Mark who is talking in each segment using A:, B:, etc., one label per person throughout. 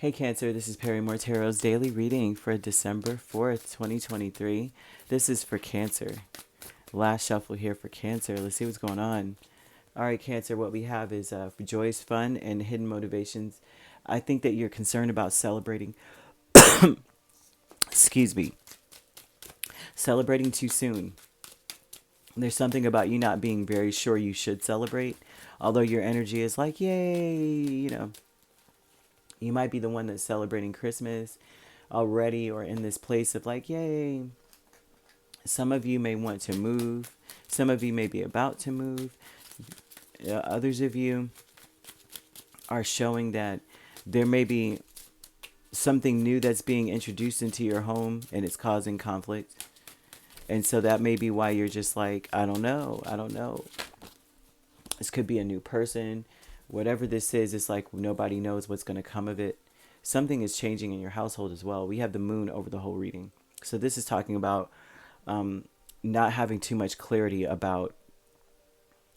A: Hey Cancer, this is Perrymore Tarot's daily reading for December 4th, 2023. This is for Cancer. Last shuffle here for Cancer. Let's see what's going on. All right, Cancer, what we have is joyous fun and hidden motivations. I think that you're concerned about celebrating, excuse me, celebrating too soon. There's something about you not being very sure you should celebrate, although your energy is like, yay, You might be the one that's celebrating Christmas already or in this place of like, yay. Some of you may want to move. Some of you may be about to move. Others of you are showing that there may be something new that's being introduced into your home and it's causing conflict. And so that may be why you're just like, I don't know. This could be a new person. Whatever this is, it's like nobody knows what's going to come of it. Something is changing in your household as well. We have the moon over the whole reading. So this is talking about not having too much clarity about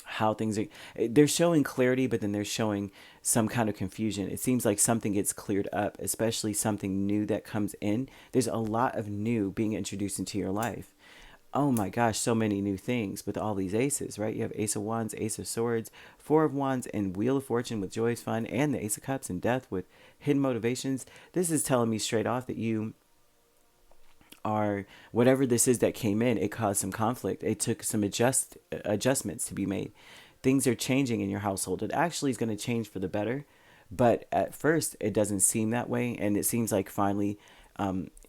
A: how things are. They're showing clarity, but then they're showing some kind of confusion. It seems like something gets cleared up, especially something new that comes in. There's a lot of new being introduced into your life. Oh my gosh, so many new things with all these aces, right? You have Ace of Wands, Ace of Swords, Four of Wands, and Wheel of Fortune with Joyous Fun, and the Ace of Cups and Death with hidden motivations. This is telling me straight off that you are, whatever this is that came in, it caused some conflict. It took some adjustments to be made. Things are changing in your household. It actually is going to change for the better, but at first it doesn't seem that way, and it seems like finally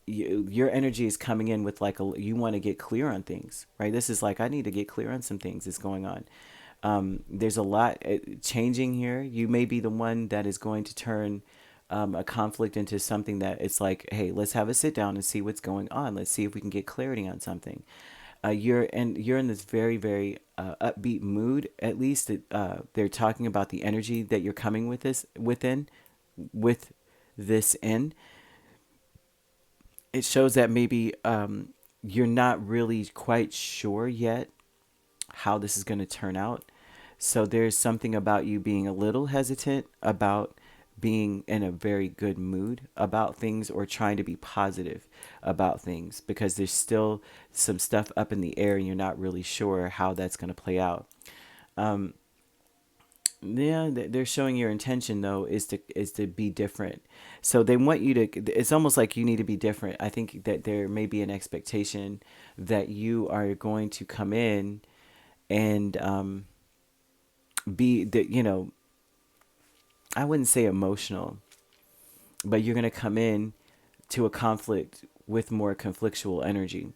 A: your energy is coming in with like you want to get clear on things, right? This is like, I need to get clear on some things that's going on. There's a lot changing here. You may be the one that is going to turn a conflict into something that it's like, hey, let's have a sit down and see what's going on. Let's see if we can get clarity on something. You're in this very, very upbeat mood. At least they're talking about the energy that you're coming with this in. It shows that maybe you're not really quite sure yet how this is going to turn out. So there's something about you being a little hesitant about being in a very good mood about things or trying to be positive about things because there's still some stuff up in the air and you're not really sure how that's going to play out. Yeah, they're showing your intention though is to be different. So they want you to. It's almost like you need to be different. I think that there may be an expectation that you are going to come in and be that I wouldn't say emotional, but you're going to come in to a conflict with more conflictual energy.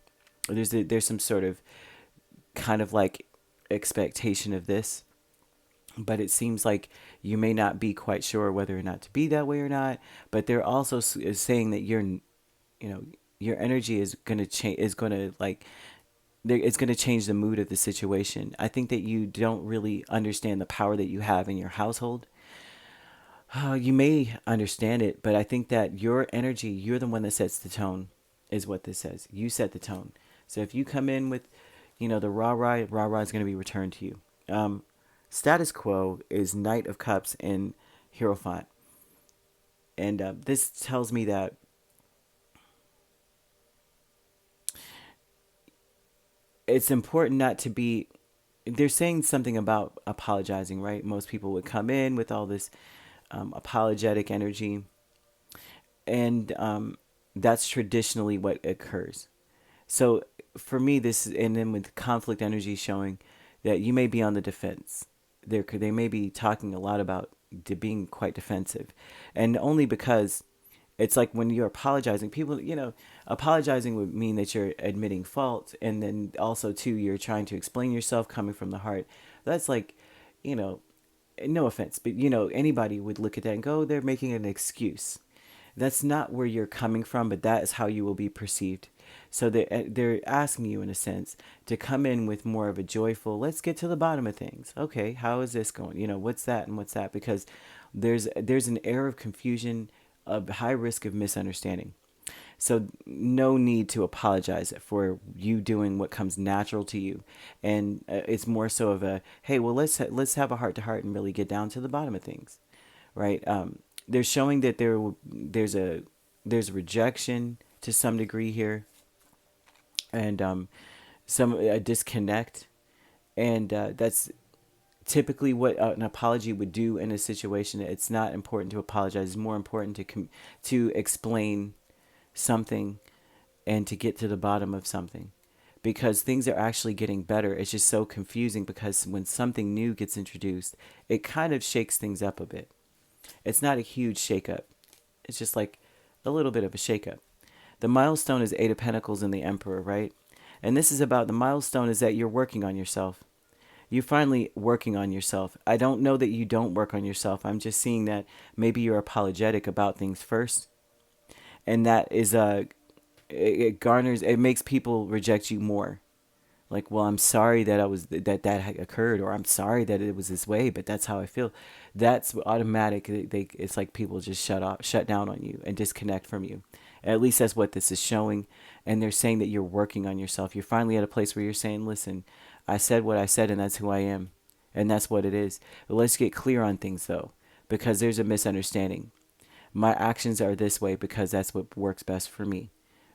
A: There's some sort of kind of like expectation of this. But it seems like you may not be quite sure whether or not to be that way or not. But they're also saying that your energy is going to change. It's going to change the mood of the situation. I think that you don't really understand the power that you have in your household. You may understand it, but I think that your energy, you're the one that sets the tone, is what this says. You set the tone. So if you come in with, the rah-rah is going to be returned to you. Status quo is Knight of Cups and Hierophant. And this tells me that it's important not to be... They're saying something about apologizing, right? Most people would come in with all this apologetic energy. And that's traditionally what occurs. So for me, and then with conflict energy showing that you may be on the defense. They may be talking a lot about being quite defensive, and only because it's like when you're apologizing, people, apologizing would mean that you're admitting fault, and then also too, you're trying to explain yourself coming from the heart. That's like, no offense, but anybody would look at that and go, they're making an excuse. That's not where you're coming from, but that is how you will be perceived. So they're asking you, in a sense, to come in with more of a joyful, let's get to the bottom of things. Okay, how is this going? What's that and what's that? Because there's an air of confusion, a high risk of misunderstanding. So no need to apologize for you doing what comes natural to you. And it's more so of a, hey, well, let's have a heart-to-heart and really get down to the bottom of things, right? they're showing that there's rejection to some degree here, and some a disconnect, and that's typically what an apology would do in a situation. It's not important to apologize. It's more important to explain something and to get to the bottom of something, because things are actually getting better. It's just so confusing because when something new gets introduced, it kind of shakes things up a bit. It's not a huge shakeup. It's just like a little bit of a shakeup. The milestone is Eight of Pentacles and the Emperor, right? And this is about, the milestone is that you're working on yourself. You're finally working on yourself. I don't know that you don't work on yourself. I'm just seeing that maybe you're apologetic about things first. And that is it makes people reject you more. Like, well, I'm sorry that that occurred, or I'm sorry that it was this way, but that's how I feel. That's automatic. It's like people just shut down on you and disconnect from you. At least that's what this is showing. And they're saying that you're working on yourself. You're finally at a place where you're saying, listen, I said what I said, and that's who I am. And that's what it is. But let's get clear on things, though, because there's a misunderstanding. My actions are this way because that's what works best for me,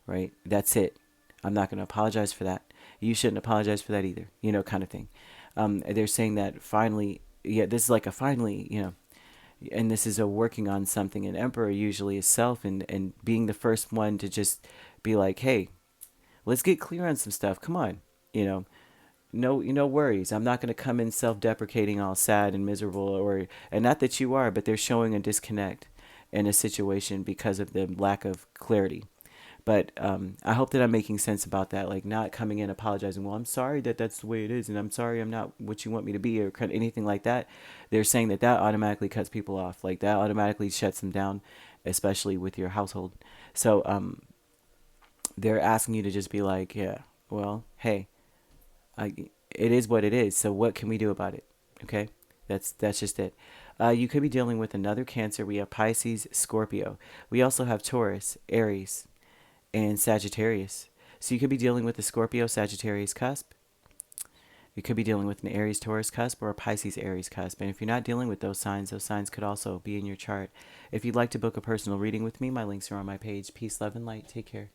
A: right? That's it. I'm not going to apologize for that. You shouldn't apologize for that either, kind of thing. They're saying that finally, this is like a finally, and this is a working on something. An emperor usually is self, and being the first one to just be like, hey, let's get clear on some stuff. Come on, no worries. I'm not going to come in self-deprecating, all sad and miserable, and not that you are, but they're showing a disconnect in a situation because of the lack of clarity. But I hope that I'm making sense about that, like not coming in apologizing. Well, I'm sorry that that's the way it is, and I'm sorry I'm not what you want me to be, or anything like that. They're saying that automatically cuts people off, like that automatically shuts them down, especially with your household. So they're asking you to just be like, yeah, well, hey, it is what it is. So what can we do about it? Okay, that's just it. You could be dealing with another Cancer. We have Pisces, Scorpio. We also have Taurus, Aries, and Sagittarius. So you could be dealing with the Scorpio Sagittarius cusp. You could be dealing with an Aries Taurus cusp or a Pisces Aries cusp. And if you're not dealing with those signs could also be in your chart. If you'd like to book a personal reading with me, my links are on my page. Peace, love, and light. Take care.